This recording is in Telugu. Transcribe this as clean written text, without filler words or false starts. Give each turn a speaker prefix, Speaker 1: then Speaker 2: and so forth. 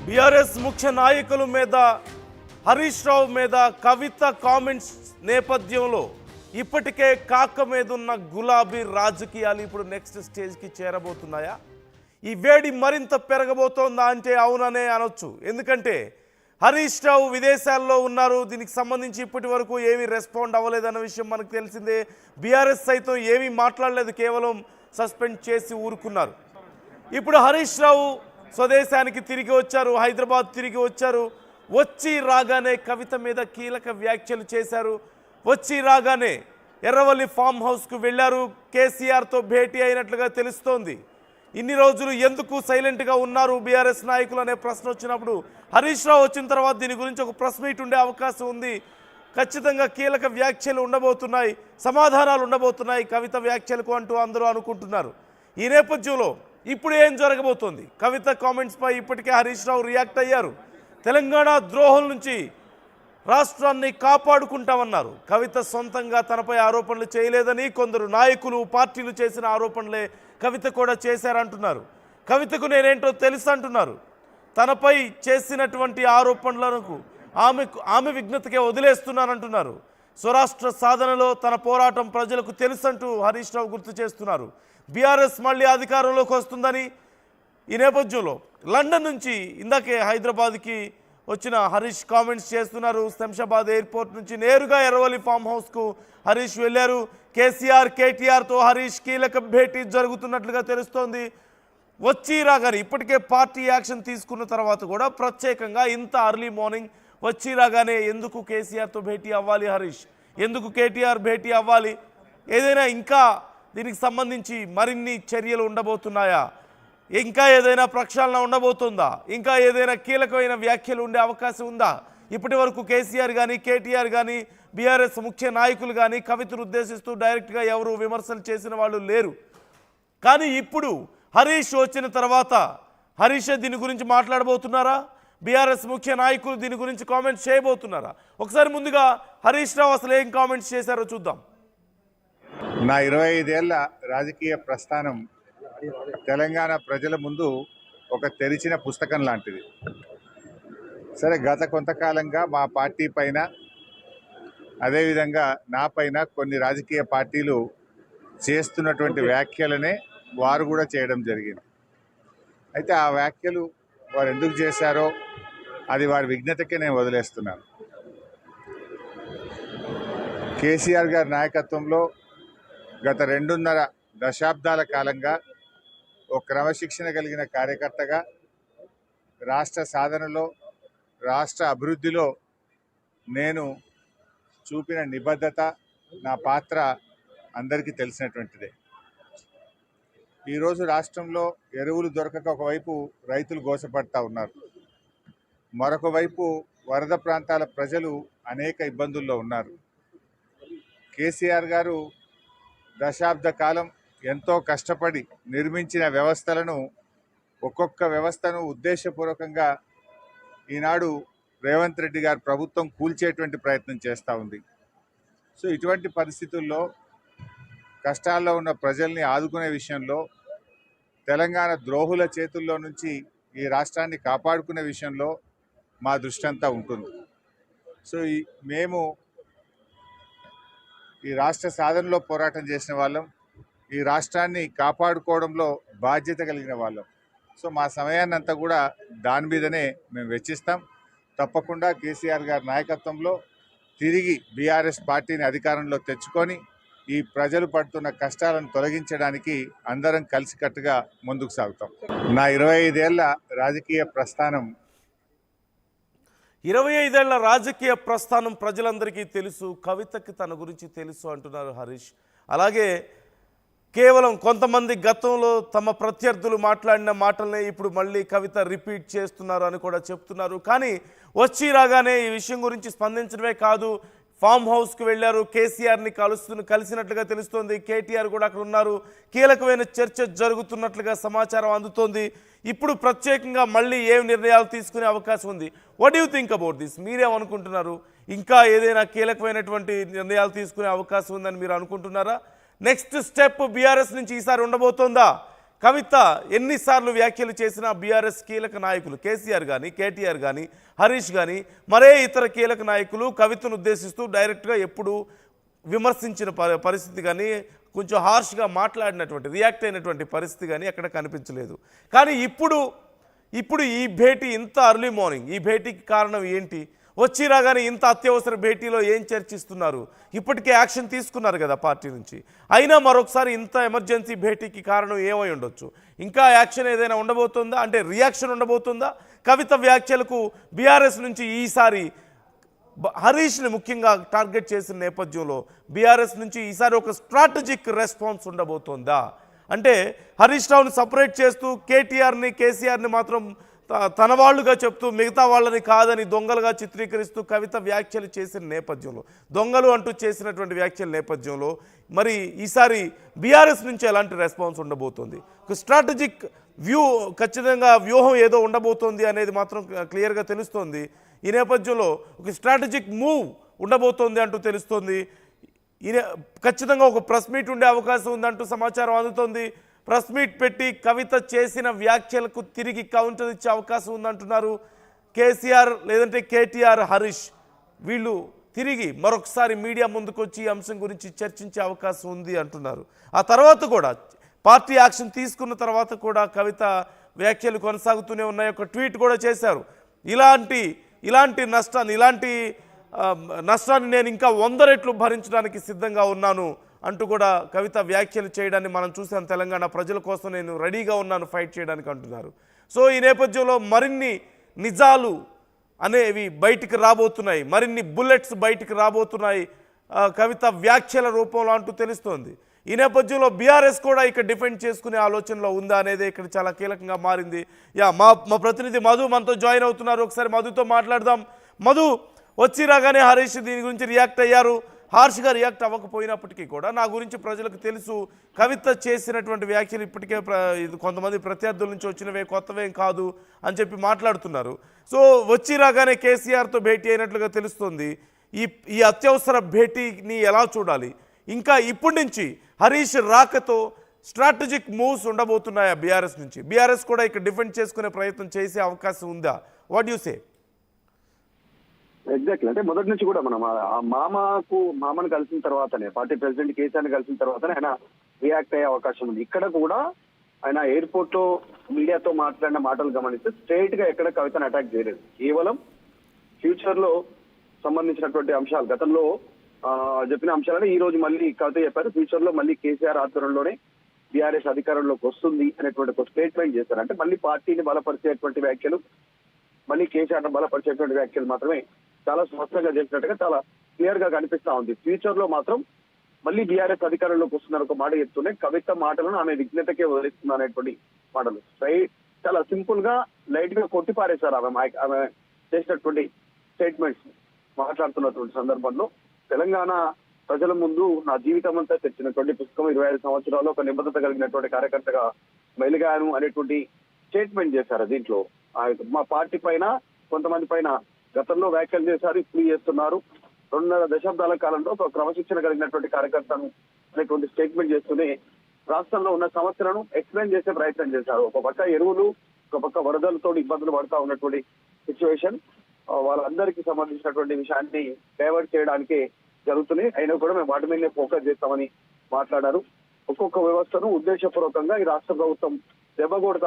Speaker 1: బీఆర్ఎస్ ముఖ్య నాయకుల మీద హరీష్ రావు మీద కవిత కామెంట్స్ నేపథ్యంలో ఇప్పటికే కాక మీద ఉన్న గులాబీ రాజకీయాలు ఇప్పుడు నెక్స్ట్ స్టేజ్కి చేరబోతున్నాయా? ఈ వేడి మరింత పెరగబోతోందా అంటే అవుననే అనొచ్చు. ఎందుకంటే హరీష్ రావు విదేశాల్లో ఉన్నారు. దీనికి సంబంధించి ఇప్పటి వరకు ఏమీ రెస్పాండ్ అవ్వలేదన్న విషయం మనకు తెలిసిందే. బీఆర్ఎస్ సైతం ఏమీ మాట్లాడలేదు, కేవలం సస్పెండ్ చేసి ఊరుకున్నారు. ఇప్పుడు హరీష్ రావు స్వదేశానికి తిరిగి వచ్చారు, హైదరాబాద్ తిరిగి వచ్చారు. వచ్చి రాగానే కవిత మీద కీలక వ్యాఖ్యలు చేశారు. వచ్చి రాగానే ఎర్రవల్లి ఫామ్ హౌస్కు వెళ్ళారు, కేసీఆర్తో భేటీ అయినట్లుగా తెలుస్తోంది. ఇన్ని రోజులు ఎందుకు సైలెంట్గా ఉన్నారు బీఆర్ఎస్ నాయకులు అనే ప్రశ్న వచ్చినప్పుడు హరీష్ రావు వచ్చిన తర్వాత దీని గురించి ఒక ప్రెస్ మీట్ ఉండే అవకాశం ఉంది. ఖచ్చితంగా కీలక వ్యాఖ్యలు ఉండబోతున్నాయి, సమాధానాలు ఉండబోతున్నాయి కవిత వ్యాఖ్యలకు అంటూ అందరూ అనుకుంటున్నారు. ఈ నేపథ్యంలో ఇప్పుడు ఏం జరగబోతోంది? కవిత కామెంట్స్పై ఇప్పటికే హరీష్ రావు రియాక్ట్ అయ్యారు. తెలంగాణ ద్రోహుల నుంచి రాష్ట్రాన్ని కాపాడుకుంటామన్నారు. కవిత సొంతంగా తనపై ఆరోపణలు చేయలేదని కొందరు నాయకులు, పార్టీలు చేసిన ఆరోపణలే కవిత కూడా చేశారంటున్నారు. కవితకు నేనేంటో తెలుసు అంటున్నారు. తనపై చేసినటువంటి ఆరోపణలకు ఆమె విజ్ఞతకే వదిలేస్తున్నానంటున్నారు. స్వరాష్ట్ర సాధనలో తన పోరాటం ప్రజలకు తెలుసంటూ హరీష్ రావు గుర్తు చేస్తున్నారు. బీఆర్ఎస్ మళ్ళీ అధికారంలోకి వస్తుందని ఈ నేపథ్యంలో లండన్ నుంచి ఇందాకే హైదరాబాద్కి వచ్చిన హరీష్ కామెంట్స్ చేస్తున్నారు. శంషాబాద్ ఎయిర్పోర్ట్ నుంచి నేరుగా ఎర్రవల్లి ఫామ్ హౌస్కు హరీష్ వెళ్ళారు. కేసీఆర్, కేటీఆర్తో హరీష్ కీలక భేటీ జరుగుతున్నట్లుగా తెలుస్తోంది. వచ్చి రాగానే ఇప్పటికే పార్టీ యాక్షన్ తీసుకున్న తర్వాత కూడా ప్రత్యేకంగా ఇంత అర్లీ మార్నింగ్ వచ్చి రాగానే ఎందుకు కేసీఆర్తో భేటీ అవ్వాలి హరీష్, ఎందుకు కేటీఆర్ భేటీ అవ్వాలి? ఏదైనా ఇంకా దీనికి సంబంధించి మరిన్ని చర్యలు ఉండబోతున్నాయా? ఇంకా ఏదైనా ప్రక్షాళన ఉండబోతుందా? ఇంకా ఏదైనా కీలకమైన వ్యాఖ్యలు ఉండే అవకాశం ఉందా? ఇప్పటి వరకు కేసీఆర్ కానీ, కేటీఆర్ కానీ, బీఆర్ఎస్ ముఖ్య నాయకులు కానీ కవితను ఉద్దేశిస్తూ డైరెక్ట్గా ఎవరు విమర్శలు చేసిన వాళ్ళు లేరు. కానీ ఇప్పుడు హరీష్ వచ్చిన తర్వాత హరీష్ దీని గురించి మాట్లాడబోతున్నారా? బీఆర్ఎస్ ముఖ్య నాయకులు దీని గురించి కామెంట్స్ చేయబోతున్నారా? ఒకసారి ముందుగా హరీష్ రావు అసలు ఏం కామెంట్స్ చేశారో చూద్దాం.
Speaker 2: నా 25 ఏళ్ల రాజకీయ ప్రస్థానం తెలంగాణ ప్రజల ముందు ఒక తెరిచిన పుస్తకం లాంటిది. సరే, గత కొంతకాలంగా మా పార్టీ పైన, అదేవిధంగా నా పైన కొన్ని రాజకీయ పార్టీలు చేస్తున్నటువంటి వ్యాఖ్యలనే వారు కూడా చేయడం జరిగింది. అయితే ఆ వ్యాఖ్యలు వారు ఎందుకు చేశారో అది వారి విజ్ఞతకే నేను వదిలేస్తున్నాను. కేసీఆర్ గారి నాయకత్వంలో గత 2.5 దశాబ్దాల కాలంగా ఒక క్రమశిక్షణ కలిగిన కార్యకర్తగా రాష్ట్ర సాధనలో, రాష్ట్ర అభివృద్ధిలో నేను చూపిన నిబద్ధత, నా పాత్ర అందరికీ తెలిసినటువంటిదే. ఈరోజు రాష్ట్రంలో ఎరువులు దొరకక ఒకవైపు రైతులు గోసపడతా ఉన్నారు, మరొక వైపు వరద ప్రాంతాల ప్రజలు అనేక ఇబ్బందుల్లో ఉన్నారు. కేసీఆర్ గారు దశాబ్ద కాలం ఎంతో కష్టపడి నిర్మించిన వ్యవస్థలను, ఒక్కొక్క వ్యవస్థను ఉద్దేశపూర్వకంగా ఈనాడు రేవంత్ రెడ్డి గారి ప్రభుత్వం కూల్చేటువంటి ప్రయత్నం చేస్తూ ఉంది. సో ఇటువంటి పరిస్థితుల్లో కష్టాల్లో ఉన్న ప్రజల్ని ఆదుకునే విషయంలో, తెలంగాణ ద్రోహుల చేతుల్లో నుంచి ఈ రాష్ట్రాన్ని కాపాడుకునే విషయంలో మా దృష్టి అంతా ఉంటుంది. సో మేము ఈ రాష్ట్ర సాధనలో పోరాటం చేసిన వాళ్ళం, ఈ రాష్ట్రాన్ని కాపాడుకోవడంలో బాధ్యత కలిగిన వాళ్ళం. సో మా సమయాన్ని అంతా కూడా దాని మీదనే మేము వెచ్చిస్తాం. తప్పకుండా కేసీఆర్ గారి నాయకత్వంలో తిరిగి బీఆర్ఎస్ పార్టీని అధికారంలో తెచ్చుకొని ఈ ప్రజలు పడుతున్న కష్టాలను తొలగించడానికి అందరం కలిసికట్టుగా ముందుకు సాగుతాం. నా 25 ఏళ్ల రాజకీయ ప్రస్థానం
Speaker 1: 25 ఏళ్ల రాజకీయ ప్రస్థానం ప్రజలందరికీ తెలుసు, కవితకి తన గురించి తెలుసు అంటున్నారు హరీష్. అలాగే కేవలం కొంతమంది గతంలో తమ ప్రత్యర్థులు మాట్లాడిన మాటలనే ఇప్పుడు మళ్ళీ కవిత రిపీట్ చేస్తున్నారు అని కూడా చెప్తున్నారు. కానీ వచ్చి రాగానే ఈ విషయం గురించి స్పందించడమే కాదు, ఫామ్ హౌస్కి వెళ్ళారు, కేసీఆర్ని కలిసినట్లుగా తెలుస్తోంది. కేటీఆర్ కూడా అక్కడ ఉన్నారు. కీలకమైన చర్చ జరుగుతున్నట్లుగా సమాచారం అందుతోంది. ఇప్పుడు ప్రత్యేకంగా మళ్ళీ ఏం నిర్ణయాలు తీసుకునే అవకాశం ఉంది? What you think about this? మీరేమనుకుంటున్నారు? ఇంకా ఏదైనా కీలకమైనటువంటి నిర్ణయాలు తీసుకునే అవకాశం ఉందని మీరు అనుకుంటున్నారా? నెక్స్ట్ స్టెప్ బీఆర్ఎస్ నుంచి ఈసారి ఉండబోతోందా? కవిత ఎన్నిసార్లు వ్యాఖ్యలు చేసినా బీఆర్ఎస్ కీలక నాయకులు కేసీఆర్ కానీ కేటీఆర్ కానీ హరీష్ కానీ మరే ఇతర కీలక నాయకులు కవితను ఉద్దేశిస్తూ డైరెక్ట్గా ఎప్పుడు విమర్శించిన పరిస్థితి కానీ కొంచెం హార్ష్గా మాట్లాడినటువంటి రియాక్ట్ అయినటువంటి పరిస్థితి కానీ ఎక్కడ కనిపించలేదు. కానీ ఇప్పుడు ఈ భేటీ ఇంత అర్లీ మార్నింగ్, ఈ భేటీకి కారణం ఏంటి? వచ్చి రాగానే ఇంత అత్యవసర భేటీలో ఏం చర్చిస్తున్నారు? ఇప్పటికే యాక్షన్ తీసుకున్నారు కదా పార్టీ నుంచి, అయినా మరొకసారి ఇంత ఎమర్జెన్సీ భేటీకి కారణం ఏమై ఉండొచ్చు? ఇంకా యాక్షన్ ఏదైనా ఉండబోతుందా? అంటే రియాక్షన్ ఉండబోతుందా? కవిత వ్యాఖ్యలకు బీఆర్ఎస్ నుంచి ఈసారి హరీష్ని ముఖ్యంగా టార్గెట్ చేసిన నేపథ్యంలో బీఆర్ఎస్ నుంచి ఈసారి ఒక స్ట్రాటజిక్ రెస్పాన్స్ ఉండబోతోందా? అంటే హరీష్ రావుని సపరేట్ చేస్తూ కేటీఆర్ని కేసీఆర్ని మాత్రం తన వాళ్ళుగా చెప్తూ మిగతా వాళ్ళని కాదని దొంగలుగా చిత్రీకరిస్తూ కవిత వ్యాఖ్యలు చేసిన నేపథ్యంలో, దొంగలు అంటూ చేసినటువంటి వ్యాఖ్యల నేపథ్యంలో మరి ఈసారి బీఆర్ఎస్ నుంచి ఎలాంటి రెస్పాన్స్ ఉండబోతోంది? ఒక స్ట్రాటజిక్ ఖచ్చితంగా వ్యూహం ఏదో ఉండబోతోంది అనేది మాత్రం క్లియర్గా తెలుస్తోంది. ఈ నేపథ్యంలో ఒక స్ట్రాటజిక్ మూవ్ ఉండబోతోంది అంటూ తెలుస్తోంది. ఖచ్చితంగా ఒక ప్రెస్ మీట్ ఉండే అవకాశం ఉందంటూ సమాచారం అందుతోంది. ప్రెస్ మీట్ పెట్టి కవిత చేసిన వ్యాఖ్యలకు తిరిగి కౌంటర్ ఇచ్చే అవకాశం ఉందంటున్నారు కేసీఆర్, లేదంటే కేటీఆర్, హరీష్. వీళ్ళు తిరిగి మరొకసారి మీడియా ముందుకొచ్చి ఈ అంశం గురించి చర్చించే అవకాశం ఉంది అంటున్నారు. ఆ తర్వాత కూడా పార్టీ యాక్షన్ తీసుకున్న తర్వాత కూడా కవిత వ్యాఖ్యలు కొనసాగుతూనే ఉన్నాయి. ఒక ట్వీట్ కూడా చేశారు, ఇలాంటి నష్టాన్ని నేను ఇంకా 100 రెట్లు భరించడానికి సిద్ధంగా ఉన్నాను అంటూ కూడా కవిత వ్యాఖ్యలు చేయడాన్ని మనం చూసాం. తెలంగాణ ప్రజల కోసం నేను రెడీగా ఉన్నాను ఫైట్ చేయడానికి అంటున్నారు. సో ఈ నేపథ్యంలో మరిన్ని నిజాలు అనేవి బయటికి రాబోతున్నాయి, మరిన్ని బుల్లెట్స్ బయటికి రాబోతున్నాయి కవిత వ్యాఖ్యల రూపంలో అంటూ తెలుస్తోంది. ఈ నేపథ్యంలో బీఆర్ఎస్ కూడా ఇక్కడ డిఫెండ్ చేసుకునే ఆలోచనలో ఉందా అనేది ఇక్కడ చాలా కీలకంగా మారింది. మా ప్రతినిధి మధు మనతో జాయిన్ అవుతున్నారు. ఒకసారి మధుతో మాట్లాడదాం. మధు, వచ్చి రాగానే హరీష్ దీని గురించి రియాక్ట్ అయ్యారు. హార్ష్గా రియాక్ట్ అవ్వకపోయినప్పటికీ కూడా నా గురించి ప్రజలకు తెలుసు, కవిత చేసినటువంటి వ్యాఖ్యలు ఇప్పటికే కొంతమంది ప్రత్యర్థుల నుంచి వచ్చినవే, కొత్తవేం కాదు అని చెప్పి మాట్లాడుతున్నారు. సో వచ్చి రాగానే కేసీఆర్తో భేటీ అయినట్లుగా తెలుస్తుంది. ఈ అత్యవసర భేటీని ఎలా చూడాలి? ఇంకా ఇప్పటి నుంచి హరీష్ రాకతో స్ట్రాటజిక్ మూవ్స్ ఉండబోతున్నాయా బీఆర్ఎస్ నుంచి? బీఆర్ఎస్ కూడా ఇక్కడ డిఫెండ్ చేసుకునే ప్రయత్నం చేసే అవకాశం ఉందా? What you say?
Speaker 3: ఎగ్జాక్ట్లీ, అంటే మొదటి నుంచి కూడా మనం మామను కలిసిన తర్వాతనే, పార్టీ ప్రెసిడెంట్ కేసీఆర్ని కలిసిన తర్వాతనే ఆయన రియాక్ట్ అయ్యే అవకాశం ఉంది. ఇక్కడ కూడా ఆయన ఎయిర్పోర్ట్ లో మీడియాతో మాట్లాడిన మాటలు గమనిస్తే స్ట్రైట్ గా ఎక్కడ కవితను అటాక్ చేయలేదు. కేవలం ఫ్యూచర్ లో సంబంధించినటువంటి అంశాలు, గతంలో చెప్పిన అంశాలని ఈ రోజు మళ్ళీ కవిత చెప్పారు. ఫ్యూచర్ లో మళ్ళీ కేసీఆర్ ఆధ్వర్యంలోనే బీఆర్ఎస్ అధికారంలోకి వస్తుంది అనేటువంటి ఒక స్టేట్మెంట్ చేశారు. అంటే మళ్ళీ పార్టీని బలపరిచేటువంటి వ్యాఖ్యలు, మళ్ళీ కేసీఆర్ బలపరిచేటువంటి వ్యాఖ్యలు మాత్రమే చాలా స్పష్టంగా చేసినట్టుగా చాలా క్లియర్ గా కనిపిస్తా ఉంది. ఫ్యూచర్ లో మాత్రం మళ్ళీ బీఆర్ఎస్ అధికారంలోకి వస్తున్నారు ఒక మాట చెప్తూనే కవిత మాటలను ఆమె విజ్ఞతకే వదిలిస్తుంది అనేటువంటి మాటలు చాలా సింపుల్ గా లైట్ గా కొట్టిపారేశారు ఆమె చేసినటువంటి స్టేట్మెంట్స్. మాట్లాడుతున్నటువంటి సందర్భంలో తెలంగాణ ప్రజల ముందు నా జీవితం అంతా తెచ్చినటువంటి పుస్తకం, 25 సంవత్సరాలు ఒక నిబద్ధత కలిగినటువంటి కార్యకర్తగా మెలిగాను అనేటువంటి స్టేట్మెంట్ చేశారు. దీంట్లో మా పార్టీ పైన, కొంతమంది పైన గతంలో వ్యాఖ్యలు చేశారు, ఇప్పుడు చేస్తున్నారు. 2.5 దశాబ్దాల కాలంలో ఒక క్రమశిక్షణ కలిగినటువంటి కార్యకర్తను అనేటువంటి స్టేట్మెంట్ చేస్తూనే రాష్ట్రంలో ఉన్న సమస్యలను ఎక్స్ప్లెయిన్ చేసే ప్రయత్నం చేశారు. ఒక పక్క ఎరువులు, ఒక పక్క వరదలతో ఇబ్బందులు పడతా ఉన్నటువంటి సిచ్యువేషన్, వాళ్ళందరికీ సంబంధించినటువంటి విషయాన్ని డైవర్ట్ చేయడానికి జరుగుతున్నాయి. అయినా కూడా మేము వాటి మీదనే ఫోకస్ చేస్తామని మాట్లాడారు. ఒక్కొక్క వ్యవస్థను ఉద్దేశపూర్వకంగా ఈ రాష్ట్ర ప్రభుత్వం దెబ్బకొడతా